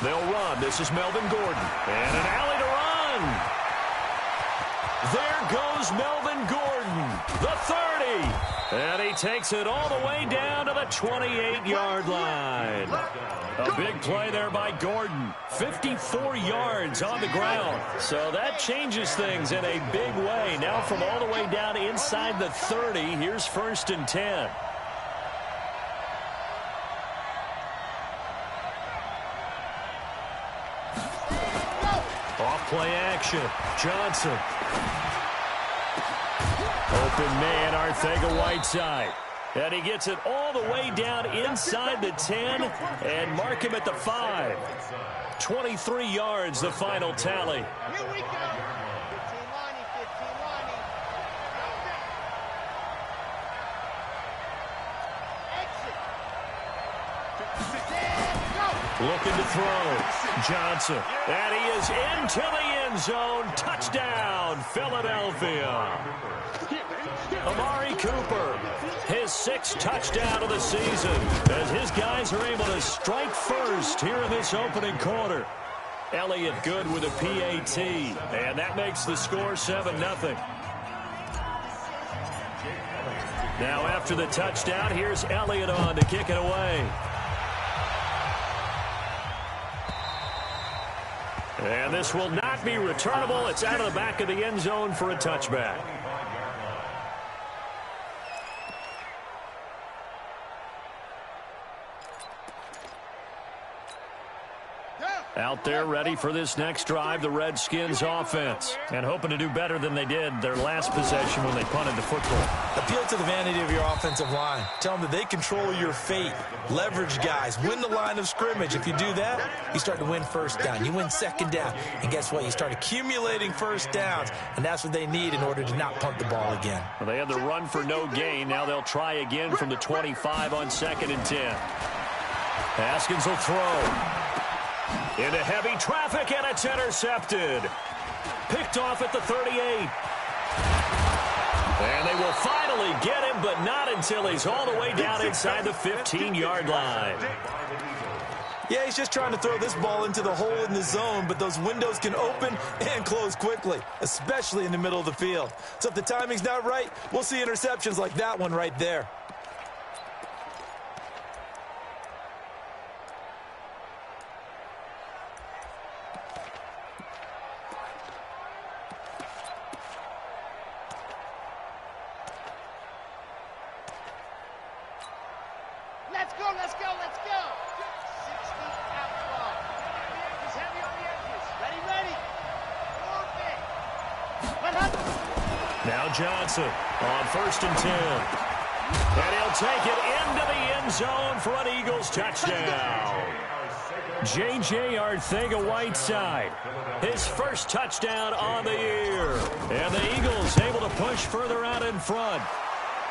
They'll run. This is Melvin Gordon. And an alley to run. There goes Melvin Gordon, the 30. And he takes it all the way down to the 28-yard line. A big play there by Gordon. 54 yards on the ground. So that changes things in a big way. Now from all the way down inside the 30, here's 1st and 10. Off-play action. Johnson. Open man, Arcega-Whiteside. And he gets it all the way down inside the 10 and mark him at the 5. 23 yards, the final tally. Here we go. 15 lining, 15 lining. Exit. Looking to throw. Johnson. And he is into the end zone. Touchdown, Philadelphia. Amari Cooper, his 6th touchdown of the season, as his guys are able to strike first here in this opening quarter. Elliott good with a PAT, and that makes the score 7-0. Now after the touchdown, here's Elliott on to kick it away. And this will not be returnable. It's out of the back of the end zone for a touchback. Out there ready for this next drive, the Redskins offense. And hoping to do better than they did their last possession when they punted the football. Appeal to the vanity of your offensive line. Tell them that they control your fate. Leverage guys. Win the line of scrimmage. If you do that, you start to win 1st down. You win 2nd down. And guess what? You start accumulating 1st downs. And that's what they need in order to not punt the ball again. Well, they had the run for no gain. Now they'll try again from the 25 on 2nd and 10. Haskins will throw. Into heavy traffic, and it's intercepted. Picked off at the 38. And they will finally get him, but not until he's all the way down inside the 15-yard line. Yeah, he's just trying to throw this ball into the hole in the zone, but those windows can open and close quickly, especially in the middle of the field. So if the timing's not right, we'll see interceptions like that one right there. Let's go, let's go, let's go. 60 out front. He's heavy on the edges. Ready, ready. 4 Now Johnson on 1st and 10. And he'll take it into the end zone for an Eagles touchdown. J.J. Arcega-Whiteside, his 1st touchdown on the year. And the Eagles able to push further out in front.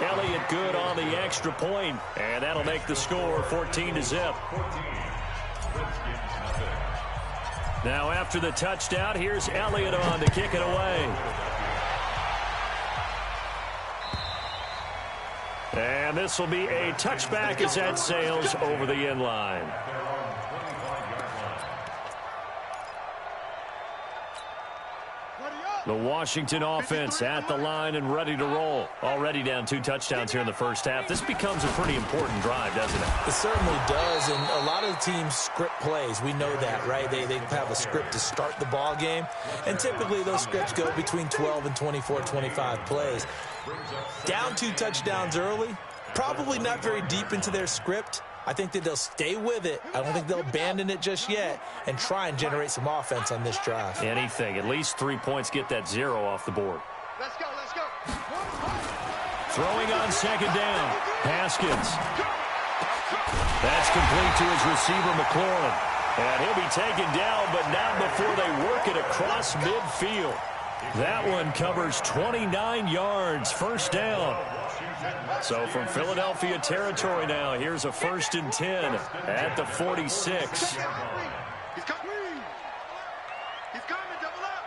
Elliott good on the extra point, and that'll make the score 14-0. Now after the touchdown, here's Elliott on to kick it away. And this will be a touchback as that sails over the end line. The Washington offense at the line and ready to roll. Already down 2 touchdowns here in the first half. This becomes a pretty important drive, doesn't it? It certainly does, and a lot of the teams script plays. We know that, right? They have a script to start the ball game, and typically those scripts go between 12 and 24, 25 plays. Down 2 touchdowns early, probably not very deep into their script. I think that they'll stay with it. I don't think they'll abandon it just yet and try and generate some offense on this drive. Anything. At least 3 points, get that 0 off the board. Let's go, let's go. Throwing on 2nd down. Haskins. That's complete to his receiver, McLaurin. And he'll be taken down, but not before they work it across midfield. That one covers 29 yards. 1st down. So from Philadelphia territory now, here's a 1st and 10 at the 46. He's coming. He's coming, double up.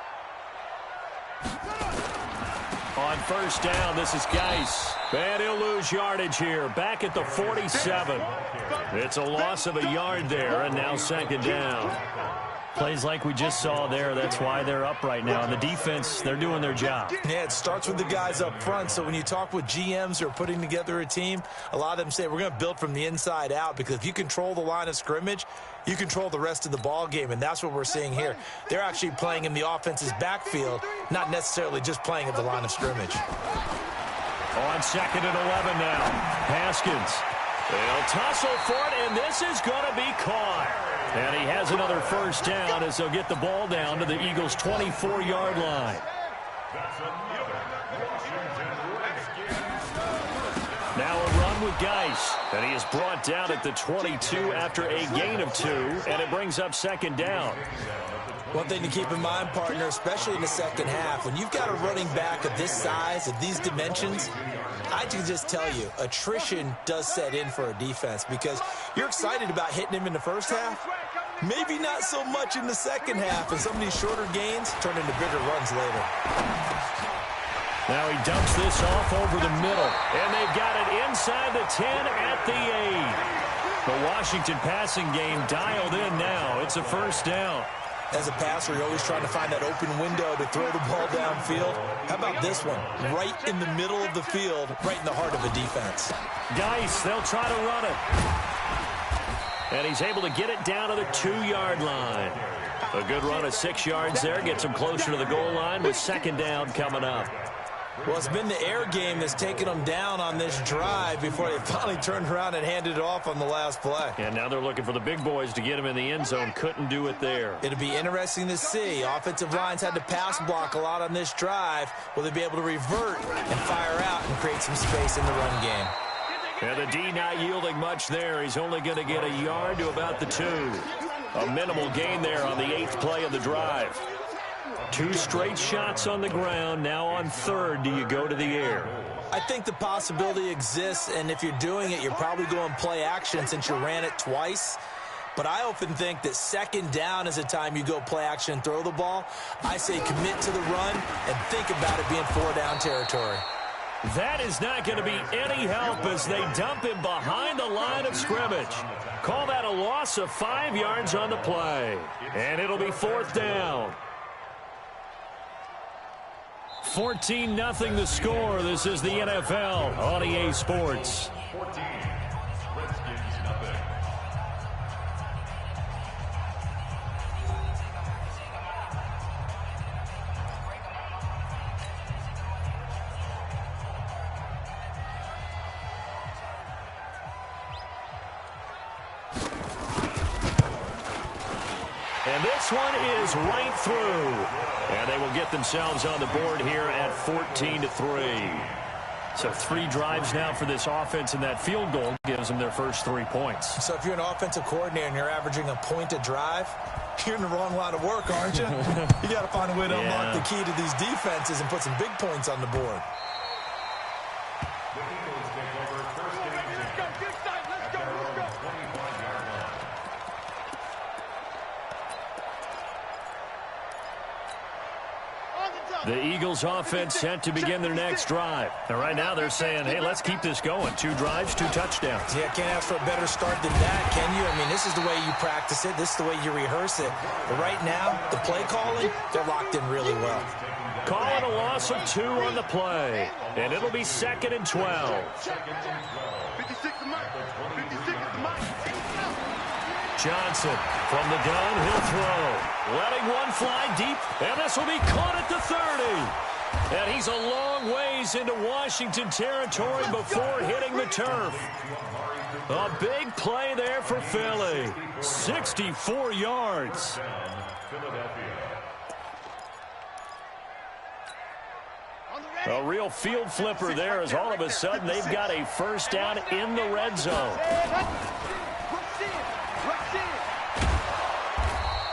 On 1st down, this is Geis. And he'll lose yardage here. Back at the 47. It's a loss of a yard there, and now second down. Plays like we just saw there. That's why they're up right now. And the defense, they're doing their job. Yeah, it starts with the guys up front. So when you talk with GMs who are putting together a team, a lot of them say we're going to build from the inside out, because if you control the line of scrimmage, you control the rest of the ball game, and that's what we're seeing here. They're actually playing in the offense's backfield, not necessarily just playing at the line of scrimmage. On second and 11 now. Haskins. They'll tussle for it, and this is going to be caught. And he has another first down as they'll get the ball down to the Eagles' 24-yard line. Now a run with Geis, and he is brought down at the 22 after a gain of 2, and it brings up second down. One thing to keep in mind, partner, especially in the second half, when you've got a running back of this size, of these dimensions, I can just tell you, attrition does set in for a defense, because you're excited about hitting him in the first half, maybe not so much in the second half, and some of these shorter gains turn into bigger runs later. Now he dumps this off over the middle, and they've got it inside the 10 at the 8. The Washington passing game dialed in now. It's a first down. As a passer, you're always trying to find that open window to throw the ball downfield. How about this one? Right in the middle of the field, right in the heart of a defense. Geis, they'll try to run it. And he's able to get it down to the 2-yard line. A good run of 6 yards there. Gets him closer to the goal line with second down coming up. Well, it's been the air game that's taken them down on this drive before they finally turned around and handed it off on the last play. And now they're looking for the big boys to get him in the end zone. Couldn't do it there. It'll be interesting to see. Offensive lines had to pass block a lot on this drive. Will they be able to revert and fire out and create some space in the run game? And the D not yielding much there. He's only going to get a yard to about the 2. A minimal gain there on the 8th play of the drive. 2 straight shots on the ground. Now on third, do you go to the air? I think the possibility exists, and if you're doing it, you're probably going play action since you ran it twice. But I often think that second down is a time you go play action and throw the ball. I say commit to the run and think about it being 4-down territory. That is not going to be any help as they dump him behind the line of scrimmage. Call that a loss of 5 yards on the play. And it'll be 4th down. 14-0 the score. This is the NFL on EA Sports. And this one is right through. And they will get themselves on the board here at 14-3. So 3 drives now for this offense, and that field goal gives them their first 3 points. So if you're an offensive coordinator and you're averaging a point a drive, you're in the wrong line of work, aren't you? You got to find a way to unlock the key to these defenses and put some big points on the board. The Eagles offense set to begin their next drive. And right now they're saying, hey, let's keep this going. 2 drives, 2 touchdowns. Yeah, can't ask for a better start than that, can you? I mean, this is the way you practice it. This is the way you rehearse it. But right now, the play calling, they're locked in really well. Calling a loss of 2 on the play. And it'll be 2nd and 12. Johnson from the gun, he'll throw. Letting one fly deep, and this will be caught at the 30. And he's a long ways into Washington territory before hitting the turf. A big play there for Philly. 64 yards. A real field flipper there as all of a sudden they've got a first down in the red zone.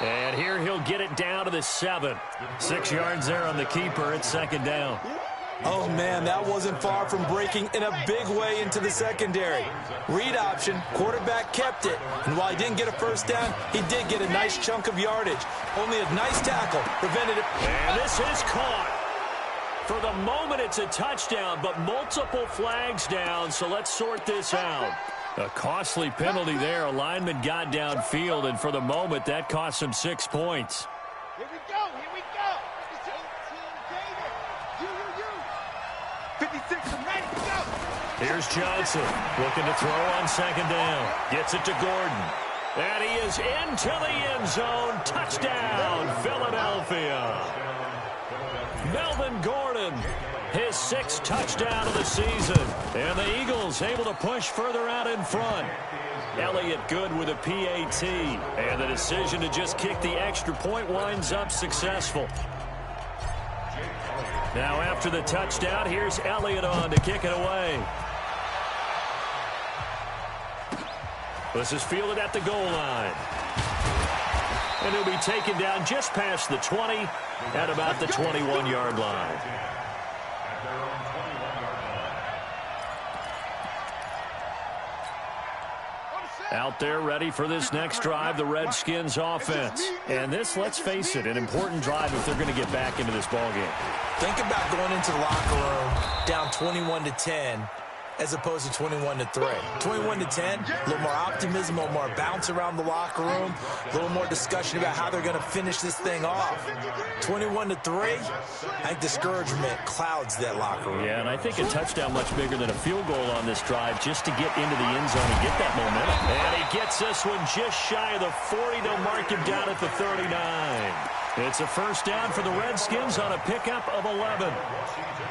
And here he'll get it down to the 7. 6 yards there on the keeper. It's 2nd down. Oh, man, that wasn't far from breaking in a big way into the secondary. Read option, quarterback kept it. And while he didn't get a first down, he did get a nice chunk of yardage. Only a nice tackle prevented it. And this is caught. For the moment, it's a touchdown, but multiple flags down, so let's sort this out. A costly penalty there. A lineman got downfield, and for the moment, that cost him 6 points. Here we go, here we go. It's 18 David. 56, I'm ready to go. Here's Johnson, looking to throw on second down. Gets it to Gordon. And he is into the end zone. Touchdown, Philadelphia. Melvin Gordon, his 6th touchdown of the season. And the Eagles able to push further out in front. Elliott good with a PAT. And the decision to just kick the extra point winds up successful. Now after the touchdown, here's Elliott on to kick it away. This is fielded at the goal line. And he'll be taken down just past the 20 at about the 21-yard line. Out there ready for this next drive, the Redskins offense. And this, let's face it, an important drive if they're going to get back into this ballgame. Think about going into the locker room down 21-10 as opposed to 21-3. 21-10, a little more optimism, a little more bounce around the locker room, a little more discussion about how they're going to finish this thing off. 21-3, I think discouragement clouds that locker room. Yeah, and I think a touchdown much bigger than a field goal on this drive just to get into the end zone and get that momentum. And he gets this one just shy of the 40 to mark him down at the 39. It's a first down for the Redskins on a pickup of 11.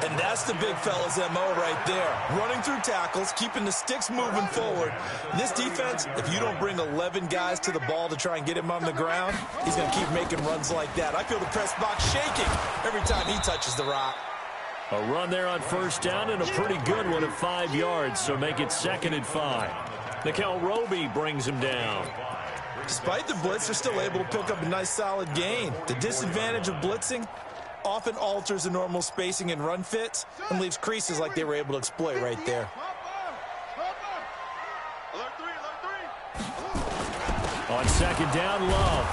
And that's the big fella's MO right there. Running through tackles, keeping the sticks moving forward. This defense, if you don't bring 11 guys to the ball to try and get him on the ground, he's going to keep making runs like that. I feel the press box shaking every time he touches the rock. A run there on first down and a pretty good one at 5 yards, so make it 2nd and 5. Nickel Roby brings him down. Despite the blitz, they're still able to pick up a nice solid gain. The disadvantage of blitzing often alters the normal spacing and run fits and leaves creases like they were able to exploit right there. On second down, Love.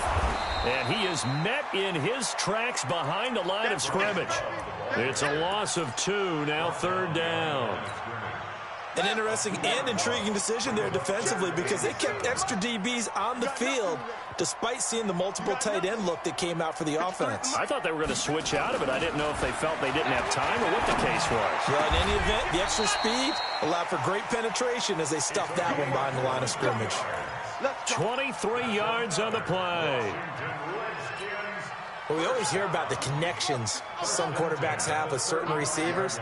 And he is met in his tracks behind the line of scrimmage. It's a loss of 2, now 3rd down. An interesting and intriguing decision there defensively because they kept extra DBs on the field despite seeing the multiple tight end look that came out for the offense. I thought they were going to switch out of it. I didn't know if they felt they didn't have time or what the case was. Well, in any event, the extra speed allowed for great penetration as they stuffed that one behind the line of scrimmage. 23 yards on the play. Well, we always hear about the connections some quarterbacks have with certain receivers.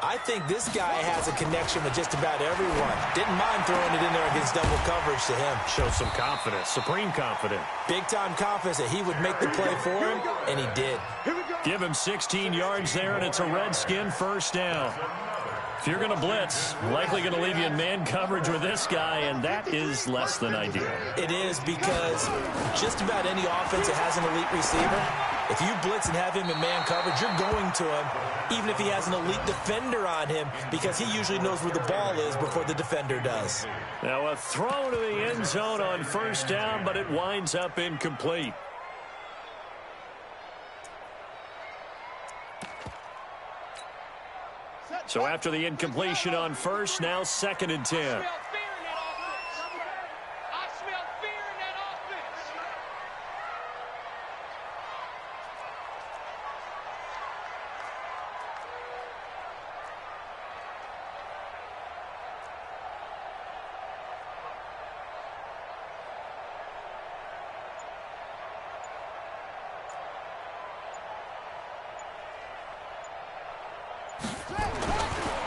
I think this guy has a connection with just about everyone. Didn't mind throwing it in there against double coverage to him. Show some confidence, supreme confidence. Big-time confidence that he would make the play for him, and he did. Give him 16 yards there, and it's a Redskin first down. If you're going to blitz, likely going to leave you in man coverage with this guy, and that is less than ideal. It is because just about any offense that has an elite receiver, if you blitz and have him in man coverage, you're going to him, even if he has an elite defender on him, because he usually knows where the ball is before the defender does. Now a throw to the end zone on first down, but it winds up incomplete. So after the incompletion on first, now 2nd and 10.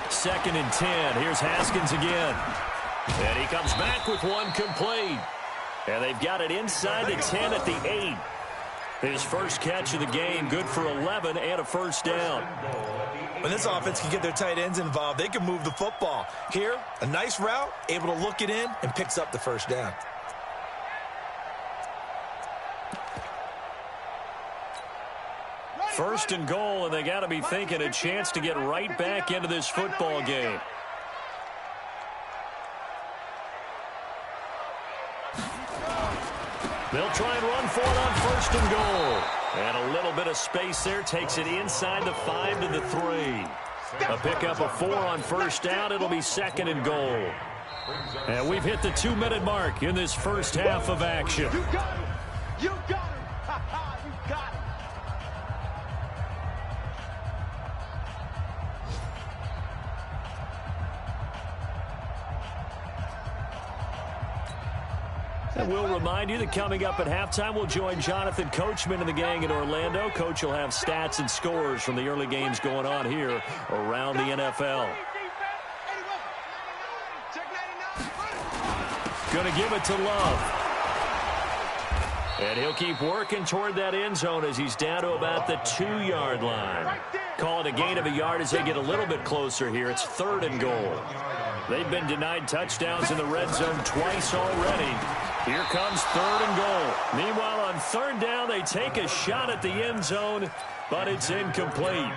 Second and 10. Here's Haskins again. And he comes back with one complete. And they've got it inside the 10 at the 8. His first catch of the game, good for 11 and a first down. When this offense can get their tight ends involved, they can move the football. Here, a nice route, able to look it in, and picks up the first down. First and goal, and they got to be thinking a chance to get right back into this football game. They'll try and run for it on first and goal. And a little bit of space there takes it inside the 5 to the 3. A pickup of 4 on first down. It'll be 2nd and goal. And we've hit the 2-minute mark in this first half of action. You got him. You got him. Ha ha, you got him. And we'll remind you that coming up at halftime, we'll join Jonathan Coachman and the gang in Orlando. Coach will have stats and scores from the early games going on here around the NFL. Going to give it to Love. And he'll keep working toward that end zone as he's down to about the 2-yard line. Call it a gain of a yard as they get a little bit closer here. It's 3rd and goal. They've been denied touchdowns in the red zone twice already. Here comes 3rd and goal. Meanwhile, on 3rd down, they take a shot at the end zone, but it's incomplete.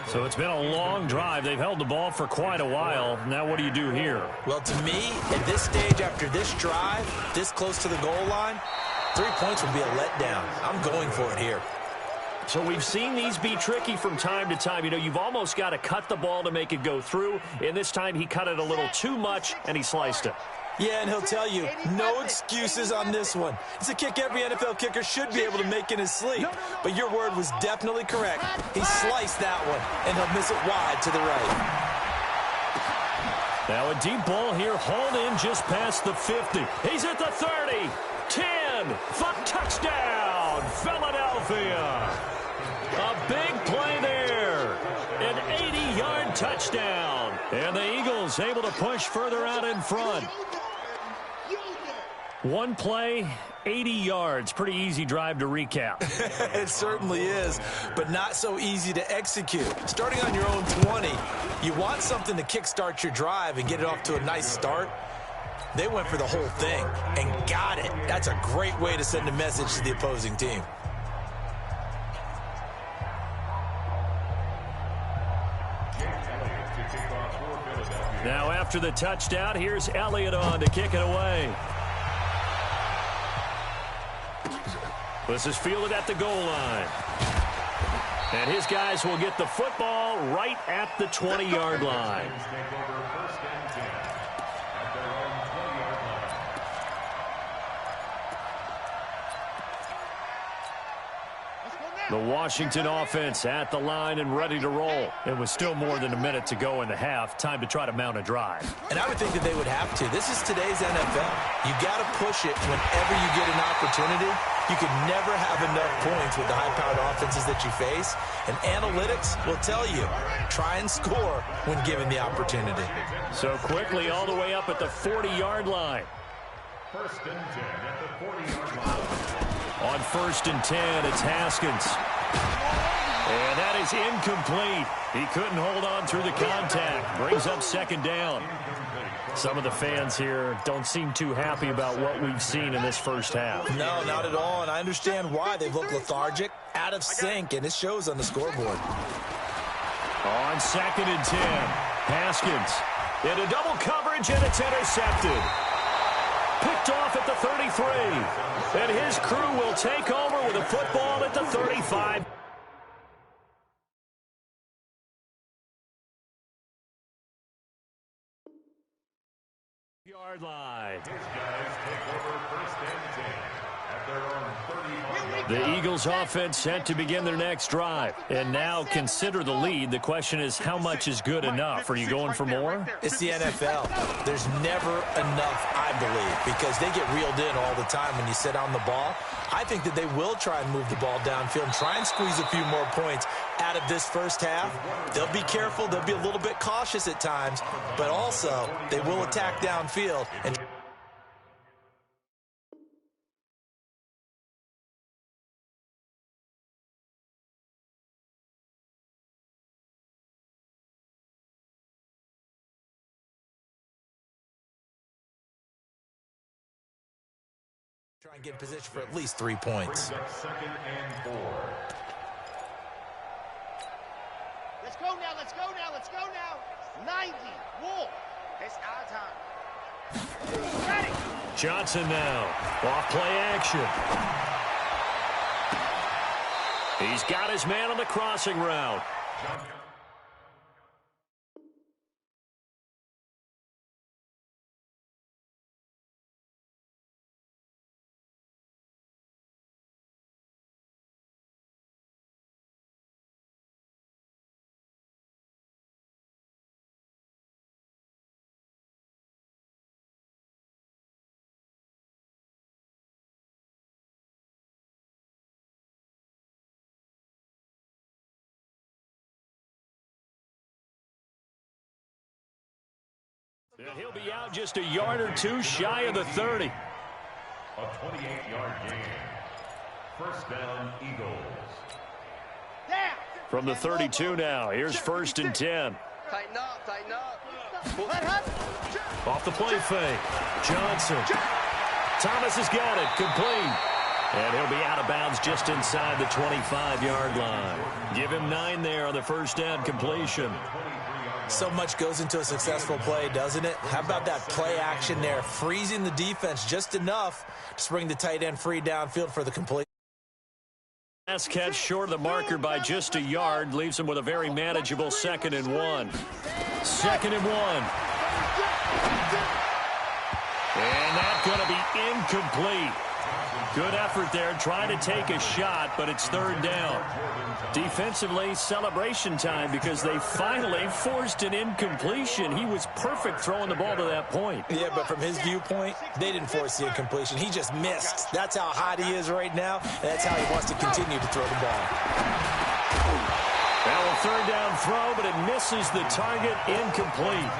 So it's been a long drive. They've held the ball for quite a while. Now what do you do here? Well, to me, at this stage after this drive, this close to the goal line, 3 points would be a letdown. I'm going for it here. So we've seen these be tricky from time to time. You know, you've almost got to cut the ball to make it go through. And this time he cut it a little too much, and he sliced it. Yeah, and he'll tell you, no excuses on this one. It's a kick every NFL kicker should be able to make in his sleep. But your word was definitely correct. He sliced that one, and he'll miss it wide to the right. Now a deep ball here, hauled in just past the 50. He's at the 30, 10, touchdown, Philadelphia. A big play there, an 80-yard touchdown. And the Eagles able to push further out in front. One play, 80 yards. Pretty easy drive to recap. It certainly is, but not so easy to execute. Starting on your own 20, you want something to kickstart your drive and get it off to a nice start. They went for the whole thing and got it. That's a great way to send a message to the opposing team. Now after the touchdown, here's Elliott on to kick it away. This is fielded at the goal line. And his guys will get the football right at the 20-yard line. The Washington offense at the line and ready to roll. It was still more than a minute to go in the half. Time to try to mount a drive. And I would think that they would have to. This is today's NFL. You got to push it whenever you get an opportunity. You can never have enough points with the high-powered offenses that you face. And analytics will tell you, try and score when given the opportunity. So quickly all the way up at the 40-yard line. 1st and 10 at the 40-yard line. On 1st and 10, it's Haskins. And that is incomplete. He couldn't hold on through the contact. Brings up 2nd down. Some of the fans here don't seem too happy about what we've seen in this first half. No, not at all, and I understand why. They've looked lethargic, out of sync, and it shows on the scoreboard. On 2nd and 10, Haskins into double coverage, and it's intercepted. Picked off at the 33. And his crew will take over with a football at the 35. Yard line. His guys take over 1st and 10 at their own 35. The Eagles offense set to begin their next drive. And now consider the lead. The question is, how much is good enough? Are you going for more? It's the NFL. There's never enough, I believe, because they get reeled in all the time when you sit on the ball. I think that they will try and move the ball downfield and try and squeeze a few more points out of this first half. They'll be careful. They'll be a little bit cautious at times, but also they will attack downfield and try and get in position for at least 3 points. 2nd and 4. Let's go now, let's go now, let's go now. 90, walk. It's our time. Ready. Johnson now. Off play action. He's got his man on the crossing route. And he'll be out just a yard or two shy of the 30. A 28-yard gain. First down, Eagles. From the 32 now, here's 1st and 10. Tighten up, tighten up. Off the play fake. Johnson. Thomas has got it. Complete. And he'll be out of bounds just inside the 25-yard line. Give him 9 there on the first down completion. So much goes into a successful play, doesn't it? How about that play action there, freezing the defense just enough to bring the tight end free downfield for the complete. Last catch short of the marker by just a yard leaves him with a very manageable 2nd and 1. 2nd and 1. And that's going to be incomplete. Good effort there, trying to take a shot, but it's 3rd down. Defensively, celebration time because they finally forced an incompletion. He was perfect throwing the ball to that point. Yeah, but from his viewpoint, they didn't force the incompletion. He just missed. That's how hot he is right now, and that's how he wants to continue to throw the ball. Well, a 3rd down throw, but it misses the target, incomplete.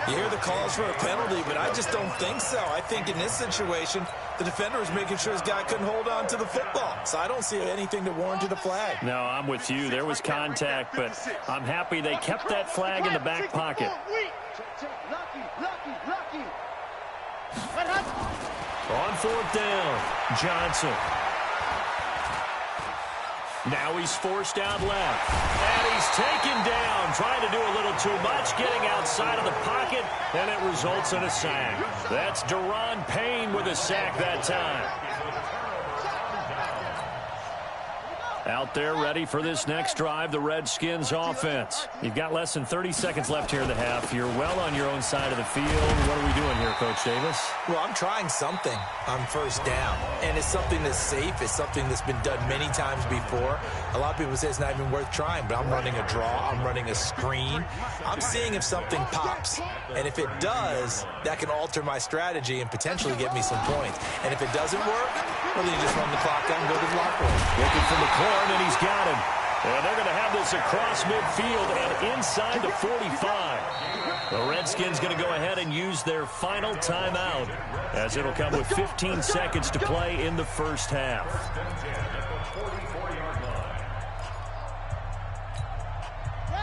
You hear the calls for a penalty, but I just don't think so. I think in this situation, the defender was making sure his guy couldn't hold on to the football. So I don't see anything to warrant a flag. No, I'm with you. There was contact, but I'm happy they kept that flag in the back pocket. On 4th down, Johnson. Now he's forced out left. And he's taken down, trying to do a little too much, getting outside of the pocket, and it results in a sack. That's Deron Payne with a sack that time. Out there ready for this next drive, the Redskins offense. You've got less than 30 seconds left here in the half. You're well on your own side of the field. What are we doing here, Coach Davis? Well, I'm trying something on 1st down, and it's something that's safe. It's something that's been done many times before. A lot of people say it's not even worth trying, but I'm running a draw. I'm running a screen. I'm seeing if something pops, and if it does, that can alter my strategy and potentially get me some points. And if it doesn't work, well, then you just run the clock out and go to the locker room. Looking for McClure, and he's got him. And they're going to have this across midfield and inside the 45. The Redskins going to go ahead and use their final timeout, as it'll come with 15 seconds to play in the first half.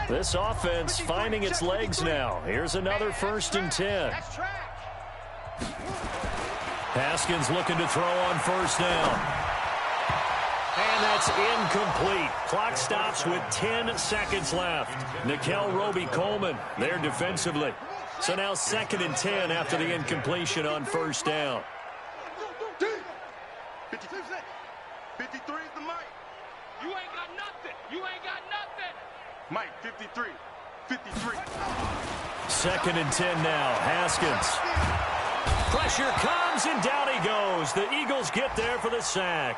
This offense finding its legs now. Here's another 1st and 10. Haskins looking to throw on 1st down. And that's incomplete. Clock stops with 10 seconds left. Nikel Roby-Coleman there defensively. So now 2nd and 10 after the incompletion on 1st down. 53 is the mic. You ain't got nothing. You ain't got nothing. Mike, 53. 53. 2nd and 10 now. Haskins. Pressure comes, and down he goes. The Eagles get there for the sack.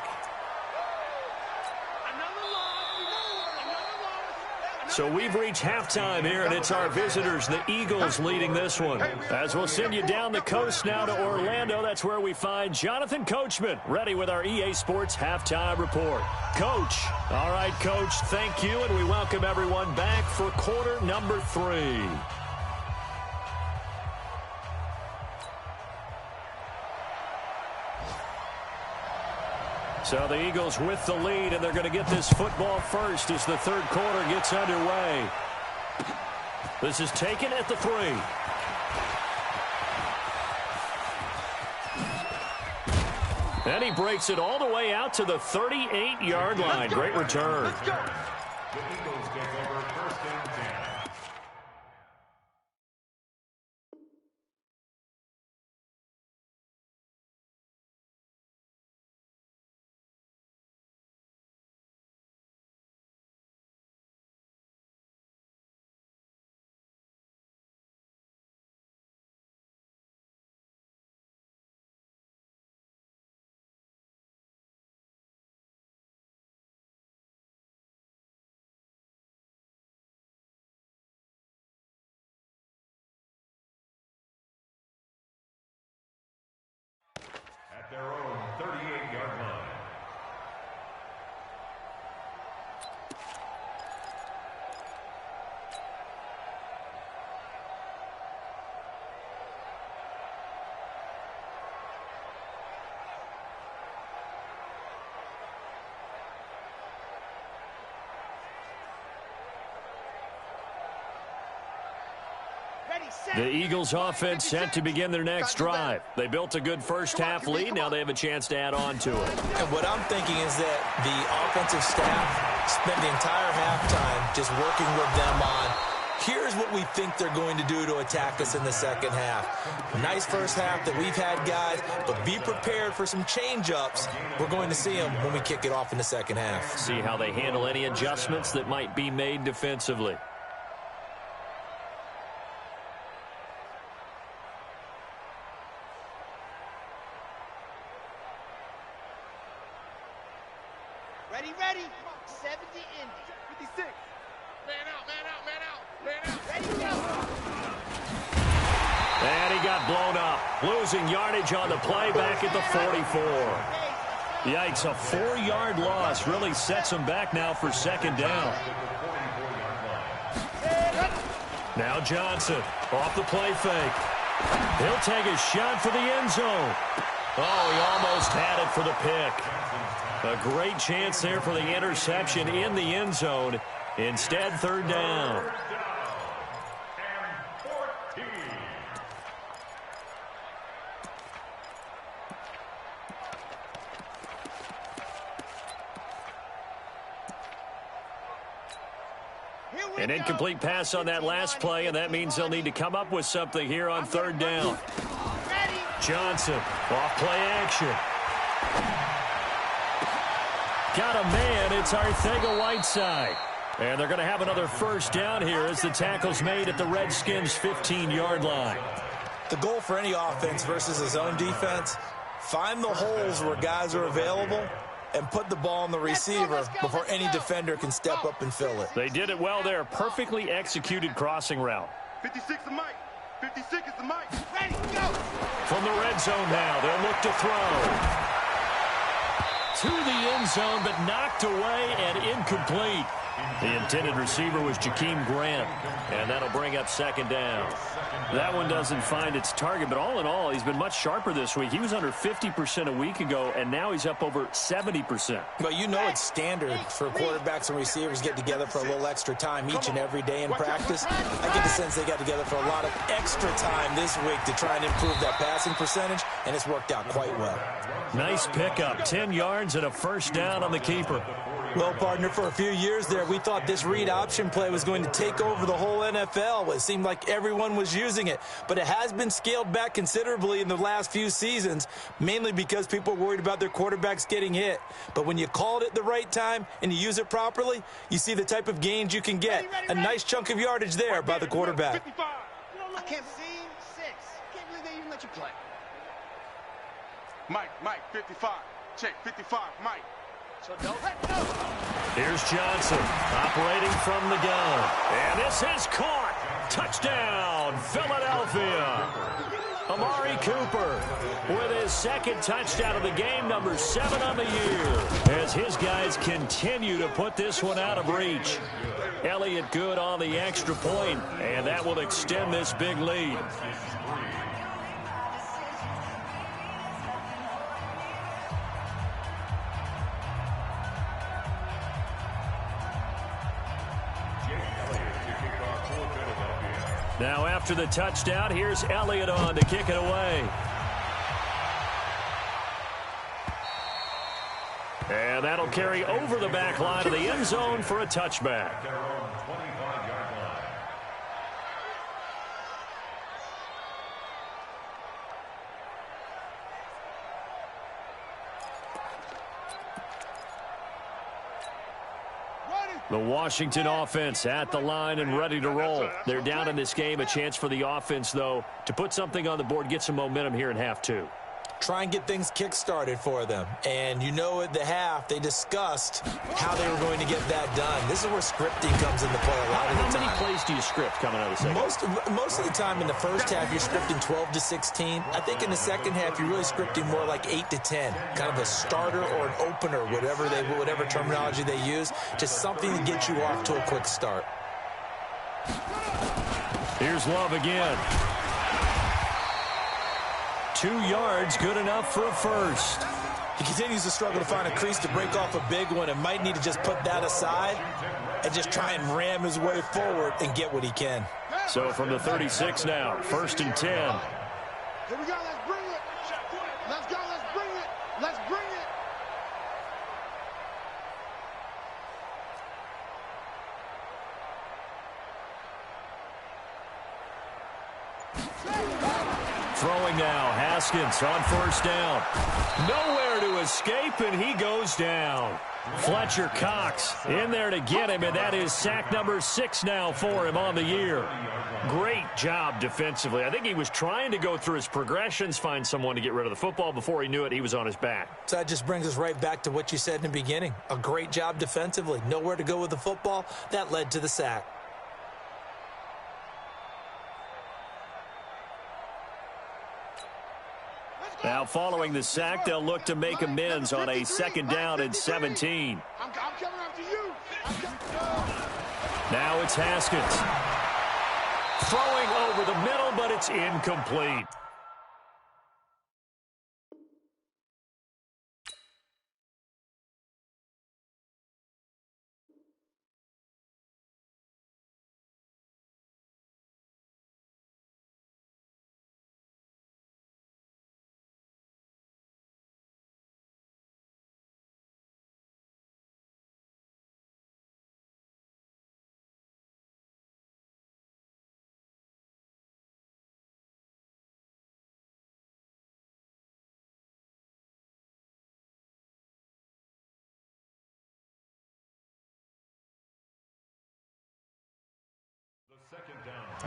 So we've reached halftime here, and it's our visitors, the Eagles, leading this one. As we'll send you down the coast now to Orlando, that's where we find Jonathan Coachman, ready with our EA Sports Halftime Report. Coach. All right, Coach, thank you, and we welcome everyone back for quarter number 3. So the Eagles with the lead, and they're going to get this football first as the 3rd quarter gets underway. This is taken at the 3. And he breaks it all the way out to the 38-yard line. Great return. their own 38-yard line. The Eagles offense set to begin their next drive. They built a good first-half lead. Now they have a chance to add on to it. And what I'm thinking is that the offensive staff spent the entire halftime just working with them on, here's what we think they're going to do to attack us in the second half. Nice first half that we've had, guys, but be prepared for some change-ups. We're going to see them when we kick it off in the second half. See how they handle any adjustments that might be made defensively. Ready. 70 Indy. 56. Man out. Ready, go. And he got blown up. Losing yardage on the play back at the 44. Yikes, a 4-yard loss really sets him back now for second down. Now Johnson off the play fake. He'll take a shot for the end zone. Oh, he almost had it for the pick. A great chance there for the interception in the end zone. Instead, third down. An incomplete pass on that last play, and that means they'll need to come up with something here on third down. Johnson, off play action. Got a man, it's Arcega-Whiteside. And they're going to have another first down here as the tackle's made at the Redskins' 15-yard line. The goal for any offense versus a zone defense, find the holes where guys are available and put the ball on the receiver before any defender can step up and fill it. They did it well there. Perfectly executed crossing route. 56 is Mike. 56 is the Mike. Ready, go. From the red zone now, they'll look to throw. To the end zone, but knocked away and incomplete. The intended receiver was Jakeem Grant, and that'll bring up second down. That one doesn't find its target, but all in all, he's been much sharper this week. He was under 50% a week ago, and now he's up over 70%. But you know it's standard for quarterbacks and receivers to get together for a little extra time each and every day in practice. I get the sense they got together for a lot of extra time this week to try and improve that passing percentage, and it's worked out quite well. Nice pickup, 10 yards and a first down on the keeper. Well, partner, for a few years there, we thought this read option play was going to take over the whole NFL. It seemed like everyone was using it, but it has been scaled back considerably in the last few seasons, mainly because people are worried about their quarterbacks getting hit. But when you call it at the right time and you use it properly, you see the type of gains you can get. A nice chunk of yardage there by the quarterback. I can't see 6. Can't believe they even let you play. Mike, 55. Check, 55, Mike. So don't let go. Here's Johnson operating from the gun. And this is caught. Touchdown, Philadelphia. Amari Cooper with his second touchdown of the game, number 7 on the year, as his guys continue to put this one out of reach. Elliott good on the extra point, and that will extend this big lead. Now after the touchdown, here's Elliott on to kick it away. And that'll carry over the back line of the end zone for a touchback. The Washington offense at the line and ready to roll. They're down in this game. A chance for the offense, though, to put something on the board, get some momentum here in half 2. try and get things kick-started for them. And you know at the half, they discussed how they were going to get that done. This is where scripting comes into play a lot of the time. How many plays do you script coming out of the second? Most of the time in the first half, you're scripting 12 to 16. I think in the second half, you're really scripting more like 8 to 10. Kind of a starter or an opener, whatever terminology they use. Just something to get you off to a quick start. Here's Love again. 2 yards, good enough for a first. He continues to struggle to find a crease to break off a big one and might need to just put that aside and just try and ram his way forward and get what he can. So from the 36 now, 1st and 10. Here we go, let's bring it. Let's go, let's bring it. Let's bring it. Throwing now, Haskins on 1st down. Nowhere to escape, and he goes down. Fletcher Cox in there to get him, and that is sack number 6 now for him on the year. Great job defensively. I think he was trying to go through his progressions, find someone to get rid of the football. Before he knew it, he was on his back. So that just brings us right back to what you said in the beginning. A great job defensively. Nowhere to go with the football. That led to the sack. Now following the sack, they'll look to make amends on a 2nd down and 17. I'm coming after you. Now it's Haskins. Throwing over the middle, but it's incomplete.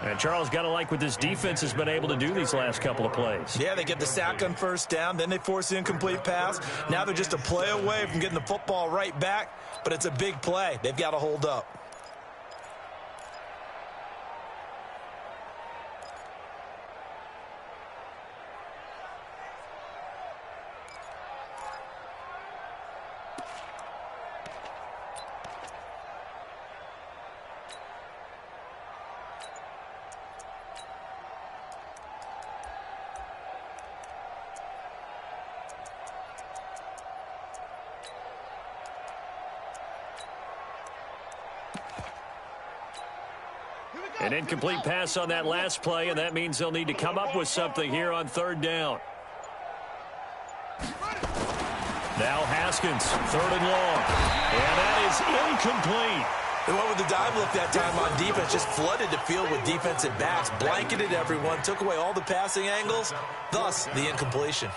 And Charles, got to like what this defense has been able to do these last couple of plays. Yeah, they get the sack on 1st down, then they force the incomplete pass. Now they're just a play away from getting the football right back, but it's a big play. They've got to hold up. An incomplete pass on that last play, and that means they'll need to come up with something here on 3rd down. Now Haskins, 3rd and long. And that is incomplete. They went with the dive look that time on defense, just flooded the field with defensive backs, blanketed everyone, took away all the passing angles, thus the incompletion.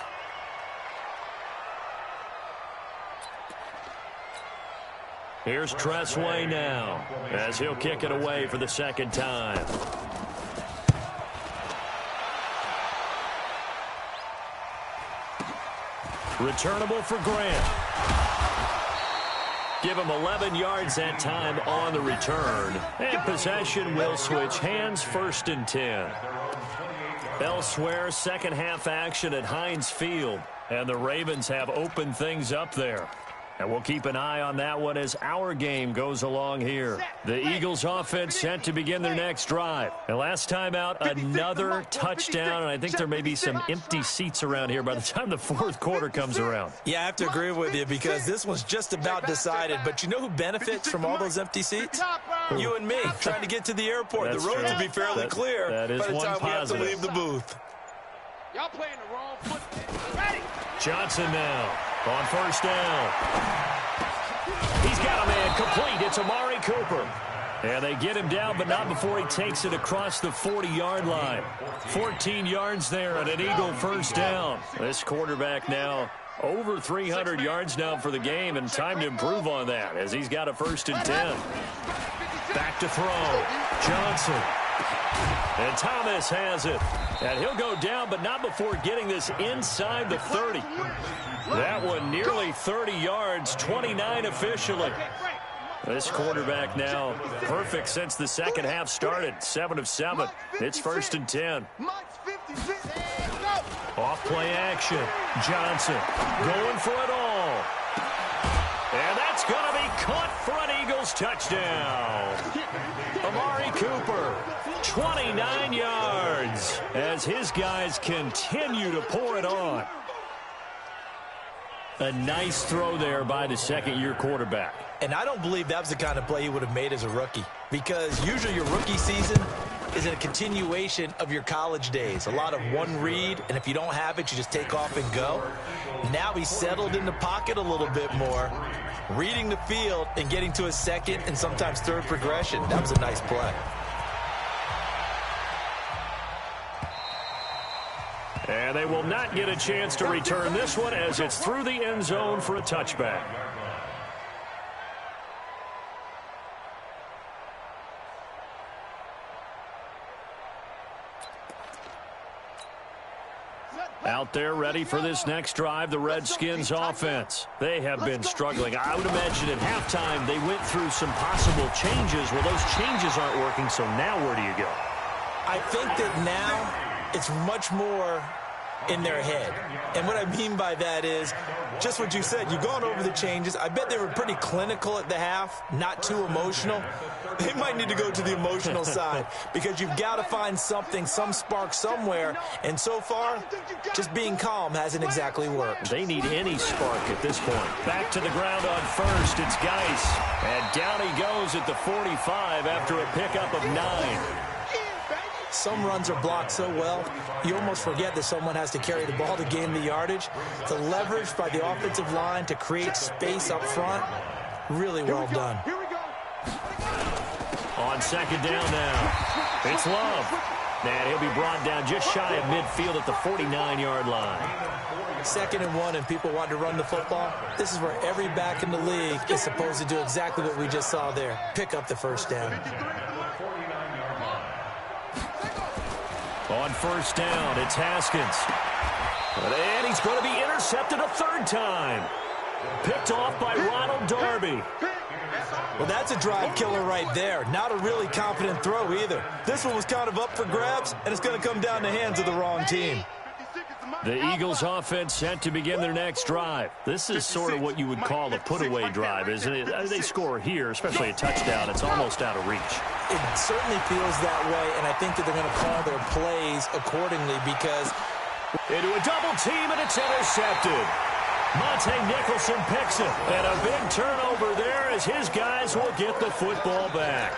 Here's Tressway now, as he'll kick it away for the 2nd time. Returnable for Grant. Give him 11 yards that time on the return. And possession will switch hands, 1st and 10. Elsewhere, 2nd half action at Heinz Field. And the Ravens have opened things up there. And we'll keep an eye on that one as our game goes along here. The Eagles offense set to begin their next drive. And last time out, another touchdown. And I think there may be some empty seats around here by the time the 4th quarter comes around. Yeah, I have to agree with you because this one's just about decided. But you know who benefits from all those empty seats? You and me, trying to get to the airport. That's the roads true. will be fairly clear that is by the one time positive. we have to leave the booth. Y'all playing the wrong foot. Ready? Johnson now on 1st down. He's got a man complete. It's Amari Cooper. And they get him down, but not before he takes it across the 40-yard line. 14 yards there and an Eagle 1st down. This quarterback now over 300 yards now for the game, and time to improve on that as he's got a 1st and 10. Back to throw. Johnson. And Thomas has it. And he'll go down, but not before getting this inside the 30. That one nearly 30 yards, 29 officially. This quarterback now perfect since the second half started. 7 of 7. It's 1st and 10. Off play action. Johnson going for it all. And that's going to be caught for an Eagles touchdown. Amari Cooper, 29 yards as his guys continue to pour it on. A nice throw there by the second-year quarterback. And I don't believe that was the kind of play he would have made as a rookie, because usually your rookie season is a continuation of your college days. A lot of one read, and if you don't have it, you just take off and go. Now he's settled in the pocket a little bit more, reading the field and getting to his second and sometimes third progression. That was a nice play. And they will not get a chance to return this one as it's through the end zone for a touchback. Out there ready for this next drive, the Redskins offense. They have been struggling. I would imagine at halftime they went through some possible changes. Well, those changes aren't working, so now where do you go? I think that now it's much more in their head. And what I mean by that is just what you said. You've gone over the changes. I bet they were pretty clinical at the half, not too emotional. They might need to go to the emotional side because you've got to find something, some spark somewhere. And so far, just being calm hasn't exactly worked. They need any spark at this point. Back to the ground on first. It's Geis. And down he goes at the 45 after a pickup of 9. Some runs are blocked so well, you almost forget that someone has to carry the ball to gain the yardage. The leverage by the offensive line to create space up front, really well done. On second down now, it's Love. And he'll be brought down just shy of midfield at the 49-yard line. 2nd and 1, and people want to run the football. This is where every back in the league is supposed to do exactly what we just saw there. Pick up the first down. On first down, it's Haskins. And he's going to be intercepted a 3rd time. Picked off by Ronald Darby. Well, that's a drive killer right there. Not a really confident throw either. This one was kind of up for grabs, and it's going to come down the hands of the wrong team. The Eagles offense set to begin their next drive. This is sort of what you would call a put-away drive, isn't it? They score here, especially a touchdown. It's almost out of reach. It certainly feels that way, and I think that they're going to call their plays accordingly because into a double team, and it's intercepted. Monte Nicholson picks it, and a big turnover there as his guys will get the football back.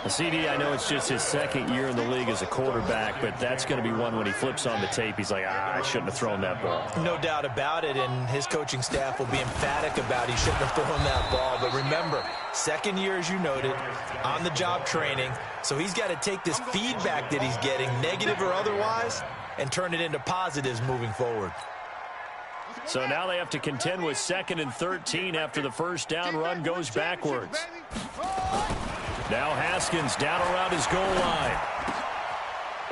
CD, I know it's just his 2nd year in the league as a quarterback, but that's going to be one when he flips on the tape, he's like, I shouldn't have thrown that ball. No doubt about it, and his coaching staff will be emphatic about he shouldn't have thrown that ball. But remember, 2nd year, as you noted, on-the-job training, so he's got to take this feedback that he's getting, negative or otherwise, and turn it into positives moving forward. So now they have to contend with 2nd and 13 after the first down run goes backwards. Now Haskins down around his goal line.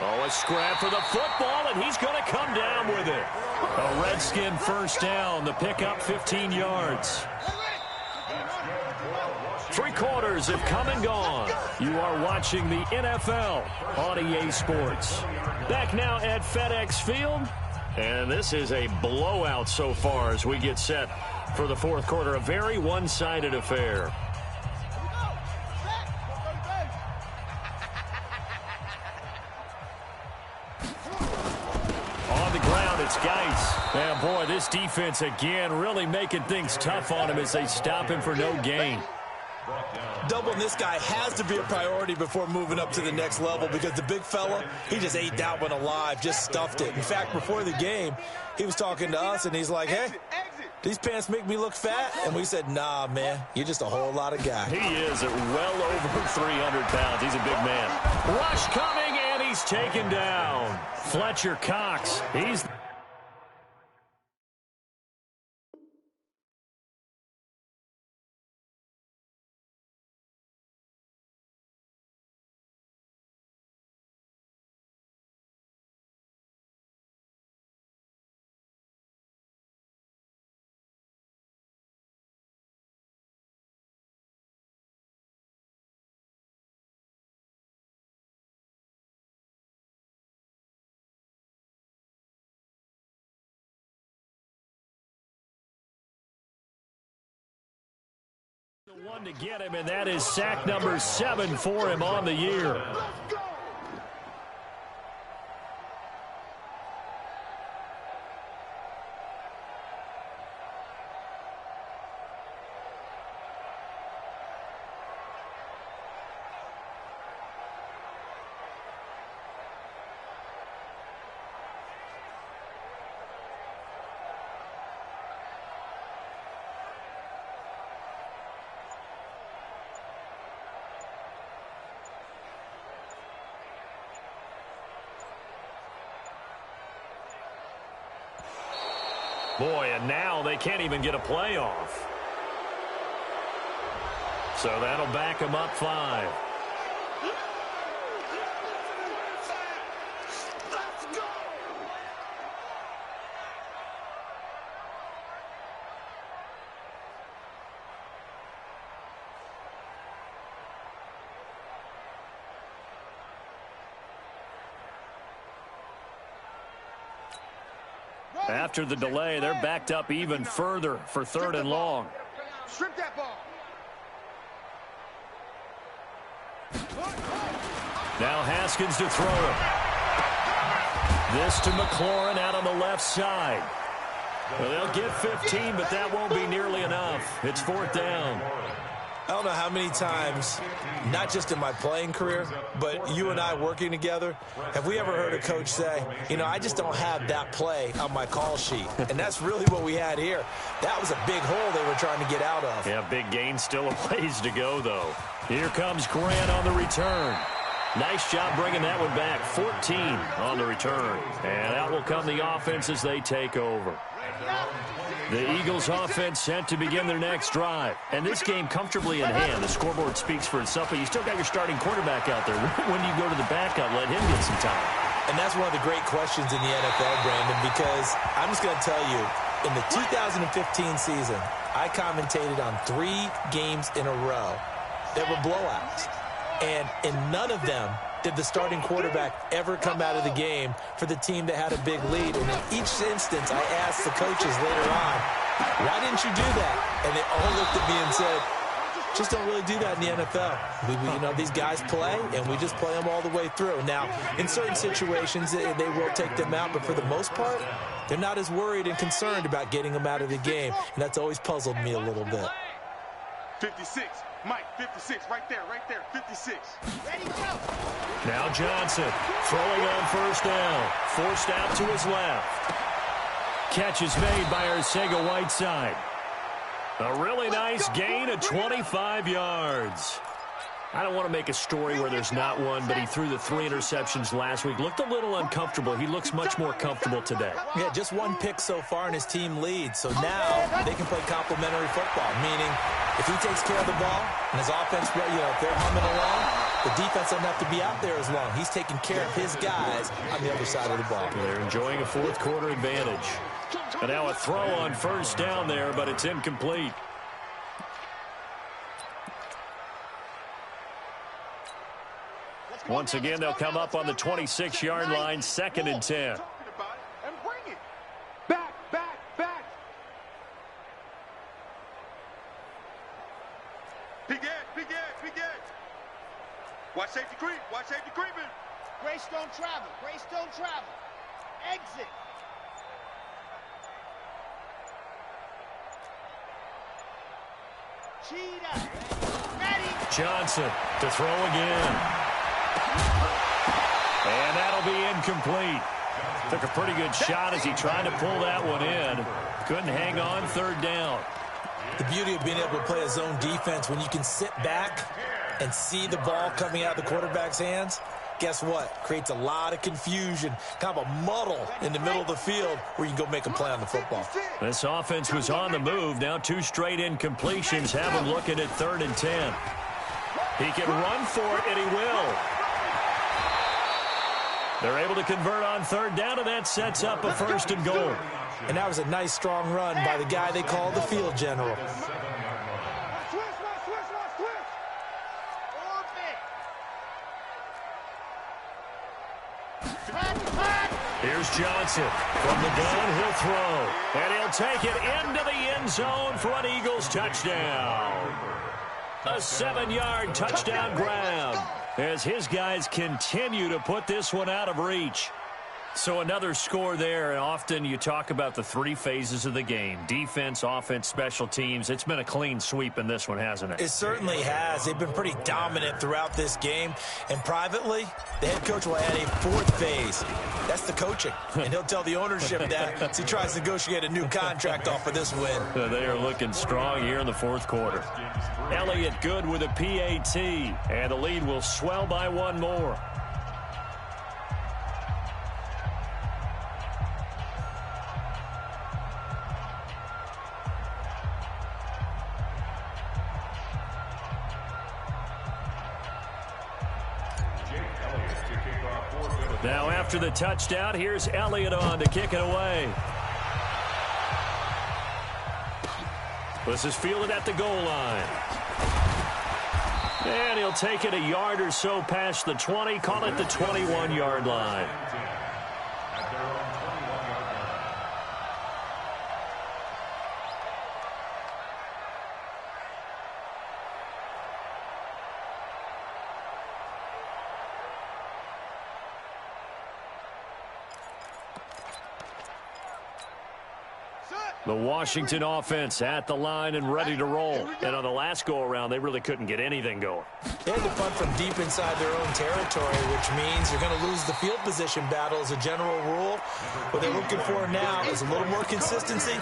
Oh, a scrap for the football, and he's going to come down with it. A Redskin first down, the pickup 15 yards. 3 quarters have come and gone. You are watching the NFL on EA Sports. Back now at FedEx Field. And this is a blowout so far as we get set for the 4th quarter. A very one-sided affair. On the ground, it's Geis. And boy, this defense again really making things tough on him as they stop him for no gain. Doubling this guy has to be a priority before moving up to the next level because the big fella, he just ate that one alive, just stuffed it. In fact, before the game, he was talking to us, and he's like, hey, these pants make me look fat? And we said, nah, man, you're just a whole lot of guy. He is at well over 300 pounds. He's a big man. Rush coming, and he's taken down. Fletcher Cox, he's... One to get him, and that is sack number 7 for him on the year. Boy, and now they can't even get a playoff. So that'll back them up 5. After the delay, they're backed up even further for 3rd and long. Strip that ball. Now Haskins to throw it. This to McLaurin out on the left side. Well, they'll get 15, but that won't be nearly enough. It's 4th down. I don't know how many times, not just in my playing career, but you and I working together, have we ever heard a coach say, you know, I just don't have that play on my call sheet. And that's really what we had here. That was a big hole they were trying to get out of. Yeah, big gain, still a ways to go, though. Here comes Grant on the return. Nice job bringing that one back. 14 on the return. And out will come the offense as they take over. The Eagles offense set to begin their next drive. And this game comfortably in hand. The scoreboard speaks for itself, but you still got your starting quarterback out there. When do you go to the backup, let him get some time? And that's one of the great questions in the NFL, Brandon, because I'm just going to tell you, in the 2015 season, I commentated on 3 games in a row that were blowouts. And in none of them did the starting quarterback ever come out of the game for the team that had a big lead. And in each instance, I asked the coaches later on, why didn't you do that? And they all looked at me and said, just don't really do that in the NFL. You know, these guys play, and we just play them all the way through. Now, in certain situations, they will take them out, but for the most part, they're not as worried and concerned about getting them out of the game. And that's always puzzled me a little bit. 56. Mike, 56. Right there, 56. Ready, go. Now Johnson throwing on 1st down. Forced out to his left. Catch is made by Arcega-Whiteside. A really nice gain of 25 yards. I don't want to make a story where there's not one, but he threw the 3 interceptions last week. Looked a little uncomfortable. He looks much more comfortable today. Yeah, just 1 pick so far, and his team leads. So now they can play complementary football, meaning if he takes care of the ball and his offense, you know, if they're humming along, the defense doesn't have to be out there as long. He's taking care of his guys on the other side of the ball. They're enjoying a 4th quarter advantage. And now a throw on 1st down there, but it's incomplete. Once again, they'll come up on the 26-yard line, 2nd and 10. And bring it. Back. Big edge. Watch safety creeping. Grace don't travel. Exit. Cheetah. Ready. Johnson to throw again. And that'll be incomplete. Took a pretty good shot as he tried to pull that one in. Couldn't hang on 3rd down. The beauty of being able to play a zone defense, when you can sit back and see the ball coming out of the quarterback's hands, guess what? Creates a lot of confusion, kind of a muddle in the middle of the field where you can go make a play on the football. This offense was on the move. Now 2 straight incompletions have him looking at 3rd and 10. He can run for it, and he will. They're able to convert on 3rd down, and that sets up a 1st and goal. And that was a nice, strong run by the guy they call the field general. Here's Johnson. From the gun, he'll throw. And he'll take it into the end zone for an Eagles touchdown. A 7-yard touchdown grab as his guys continue to put this one out of reach. So another score there, and often you talk about the three phases of the game. Defense, offense, special teams. It's been a clean sweep in this one, hasn't it? It certainly has. They've been pretty dominant throughout this game. And privately, the head coach will add a fourth phase. That's the coaching. And he'll tell the ownership that as he tries to negotiate a new contract off of this win. They are looking strong here in the fourth quarter. Elliott good with a PAT, and the lead will swell by one more. Now after the touchdown, here's Elliott on to kick it away. This is fielded at the goal line. And he'll take it a yard or so past the 20, call it the 21-yard line. The Washington offense at the line and ready to roll. And on the last go-around, they really couldn't get anything going. They had to punt from deep inside their own territory, which means you're going to lose the field position battle as a general rule. What they're looking for now is a little more consistency,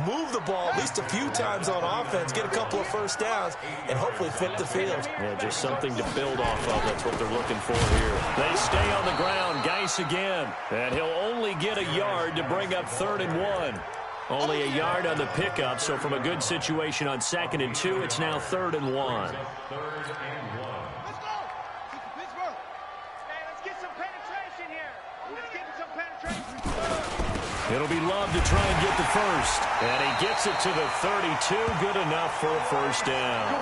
move the ball at least a few times on offense, get a couple of first downs, and hopefully flip the field. Yeah, just something to build off of. That's what they're looking for here. They stay on the ground. Geis again. And he'll only get a yard to bring up 3rd and 1. Only a yard on the pickup, so from a good situation on 2nd and 2, it's now 3rd and 1. Let's go! Pittsburgh! Hey, let's get some penetration here. Let's get some penetration. It'll be Love to try and get the first. And he gets it to the 32. Good enough for a first down.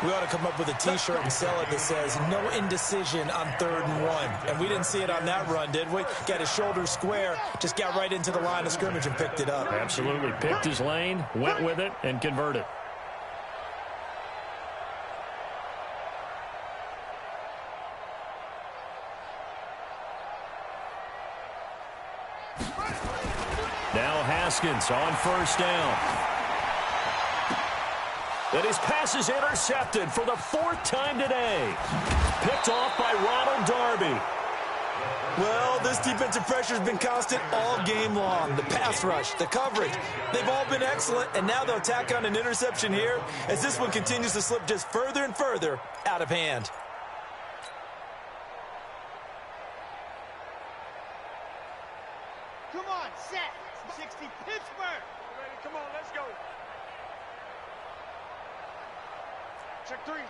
We ought to come up with a T-shirt and sell it that says, no indecision on 3rd and 1. And we didn't see it on that run, did we? Got his shoulders square, just got right into the line of scrimmage and picked it up. Absolutely. Picked his lane, went with it, and converted. Now Haskins on first down. And his pass is intercepted for the 4th time today. Picked off by Ronald Darby. Well, this defensive pressure has been constant all game long. The pass rush, the coverage, they've all been excellent, and now they'll tack on an interception here as this one continues to slip just further and further out of hand. Come on, set. 60 Pittsburgh. Ready? Come on, let's go.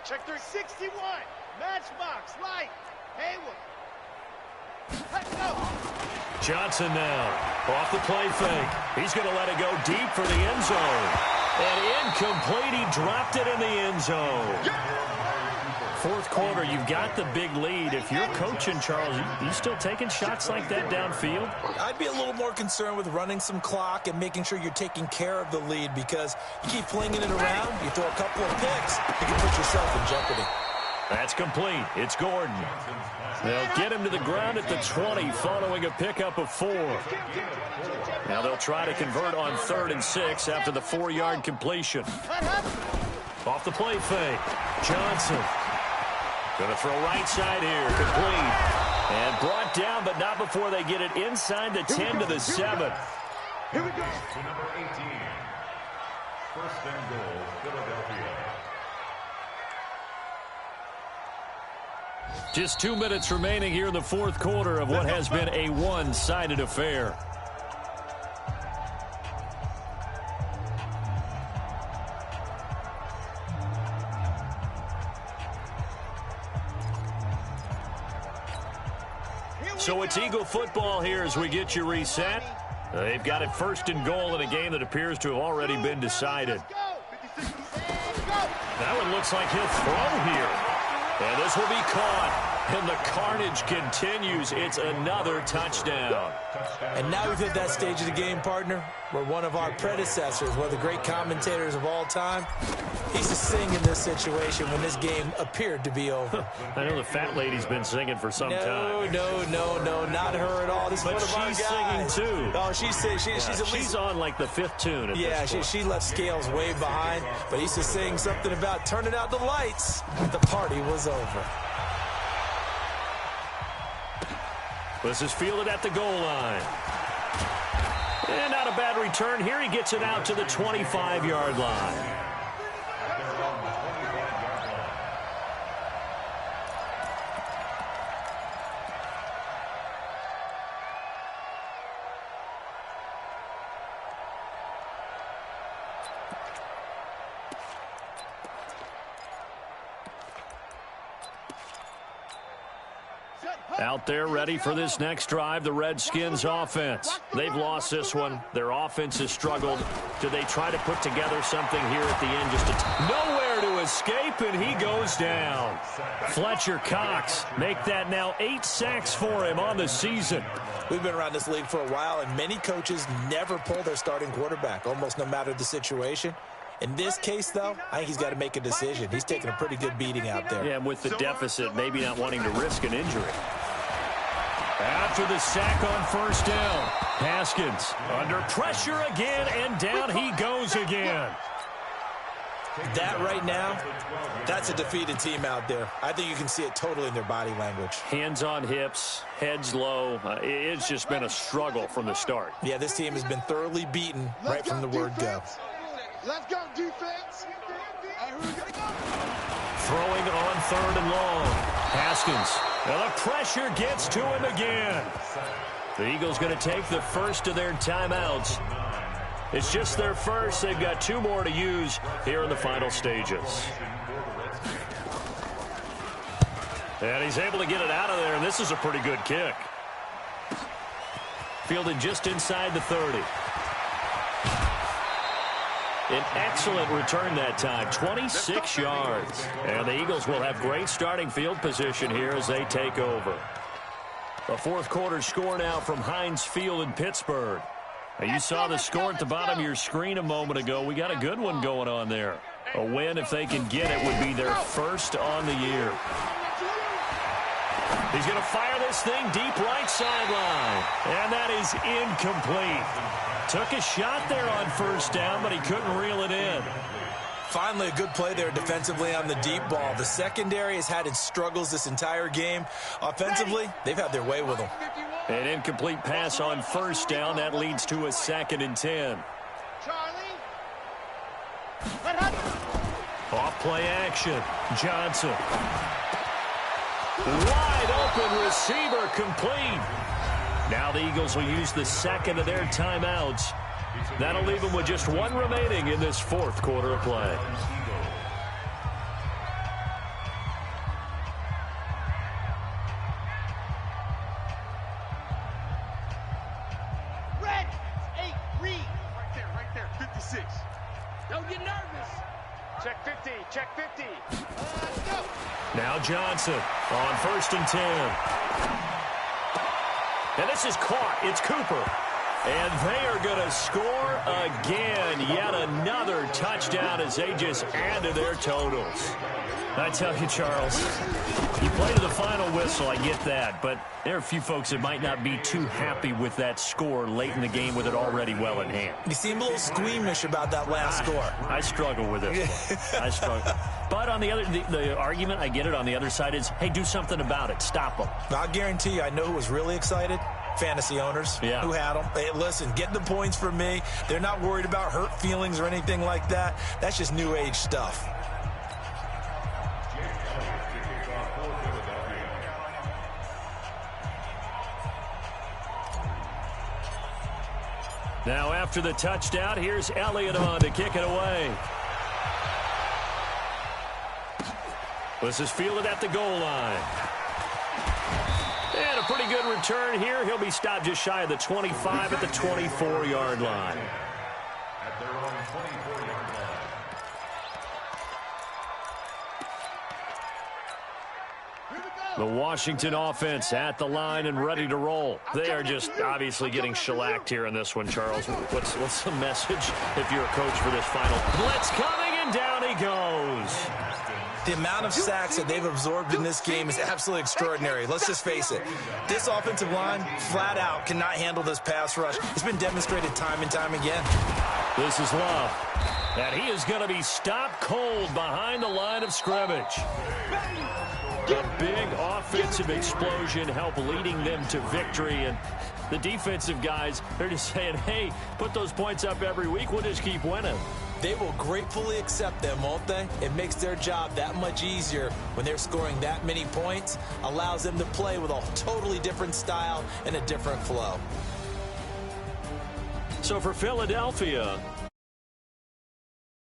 Check three. 61. Matchbox, light. Haywood. Let's go. Johnson now off the play fake. He's going to let it go deep for the end zone. And incomplete. He dropped it in the end zone. 4th quarter, you've got the big lead. If you're coaching, Charles, you still taking shots like that downfield? I'd be a little more concerned with running some clock and making sure you're taking care of the lead, because you keep flinging it around, you throw a couple of picks, you can put yourself in jeopardy. That's complete. It's Gordon. They'll get him to the ground at the 20 following a pickup of 4. Now they'll try to convert on 3rd and 6 after the 4-yard completion. Off the play fake. Johnson. Going to throw right side here. Complete. And brought down, but not before they get it inside the 10 to the 7. Here we go. To number 18. 1st and goal, Philadelphia. Just 2 minutes remaining here in the 4th quarter of what has been a one-sided affair. So it's Eagle football here as we get you reset. They've got it 1st and goal in a game that appears to have already been decided. That one looks like he'll throw here. And this will be caught. And the carnage continues. It's another touchdown. And now we've hit that stage of the game, partner, where one of our predecessors, one of the great commentators of all time, he's to sing in this situation when this game appeared to be over. I know the fat lady's been singing for some time. No, not her at all. This But is one of our she's guys. singing too. Oh, she's at least... She's on like the fifth tune at Yeah, this point. she left Scales way behind, but he's just saying something about turning out the lights. The party was over. This is fielded at the goal line. And not a bad return here. He gets it out to the 25-yard line. Out there ready for this next drive, the Redskins offense. They've lost this one. Their offense has struggled. Do they try to put together something here at the end? Nowhere to escape, and he goes down. Fletcher Cox make that now 8 sacks for him on the season. We've been around this league for a while, and many coaches never pull their starting quarterback, almost no matter the situation. In this case, though, I think he's got to make a decision. He's taking a pretty good beating out there. Yeah, with the deficit, maybe not wanting to risk an injury. After the sack on first down, Haskins under pressure again, and down he goes again. That right now, that's a defeated team out there. I think you can see it totally in their body language. Hands on hips, heads low. It's just been a struggle from the start. Yeah, this team has been thoroughly beaten right from the word go. Let's go, defense. Throwing on 3rd and long. Haskins. Now the pressure gets to him again. The Eagles going to take the first of their timeouts. It's just their first. They've got 2 more to use here in the final stages. And he's able to get it out of there, and this is a pretty good kick. Fielded just inside the 30. An excellent return that time, 26 yards. And the Eagles will have great starting field position here as they take over. The fourth quarter score now from Heinz Field in Pittsburgh. Now you saw the score at the bottom of your screen a moment ago. We got a good one going on there. A win, if they can get it, would be their first on the year. He's going to fire this thing deep right sideline. And that is incomplete. Took a shot there on first down, but he couldn't reel it in. Finally, a good play there defensively on the deep ball. The secondary has had its struggles this entire game. Offensively, they've had their way with them. An incomplete pass on first down. That leads to a 2nd and 10. Off play action. Johnson. Wide open receiver complete. Now the Eagles will use the second of their timeouts. That'll leave them with just 1 remaining in this fourth quarter of play. Red, 8, read. Right there, 56. Don't get nervous. Check 50, check 50. Let's go. Now Johnson on 1st and 10. And this is caught. It's Cooper. And they are going to score again. Yet another touchdown as they just add to their totals. I tell you, Charles, you play to the final whistle, I get that. But there are a few folks that might not be too happy with that score late in the game with it already well in hand. You seem a little squeamish about that last score. I struggle with it. I struggle. But on the other, the argument, I get it, on the other side is, hey, do something about it. Stop them. I'll guarantee you, I know who was really excited. Fantasy owners who had them. Hey, listen, get the points from me. They're not worried about hurt feelings or anything like that. That's just new age stuff. Now after the touchdown, here's Elliott on to kick it away. This is fielded at the goal line. And a pretty good return here. He'll be stopped just shy of the 25 at the 24-yard line. At their own 24-yard line. Here we go. The Washington offense at the line and ready to roll. They are just obviously getting shellacked here in this one, Charles. What's the message if you're a coach for this final? Blitz coming, and down he goes. The amount of sacks that they've absorbed in this game is absolutely extraordinary. Let's just face it. This offensive line, flat out, cannot handle this pass rush. It's been demonstrated time and time again. This is Love. And he is going to be stopped cold behind the line of scrimmage. A big offensive explosion helped leading them to victory. And the defensive guys, they're just saying, hey, put those points up every week. We'll just keep winning. They will gratefully accept them, won't they? It makes their job that much easier when they're scoring that many points. Allows them to play with a totally different style and a different flow. So for Philadelphia,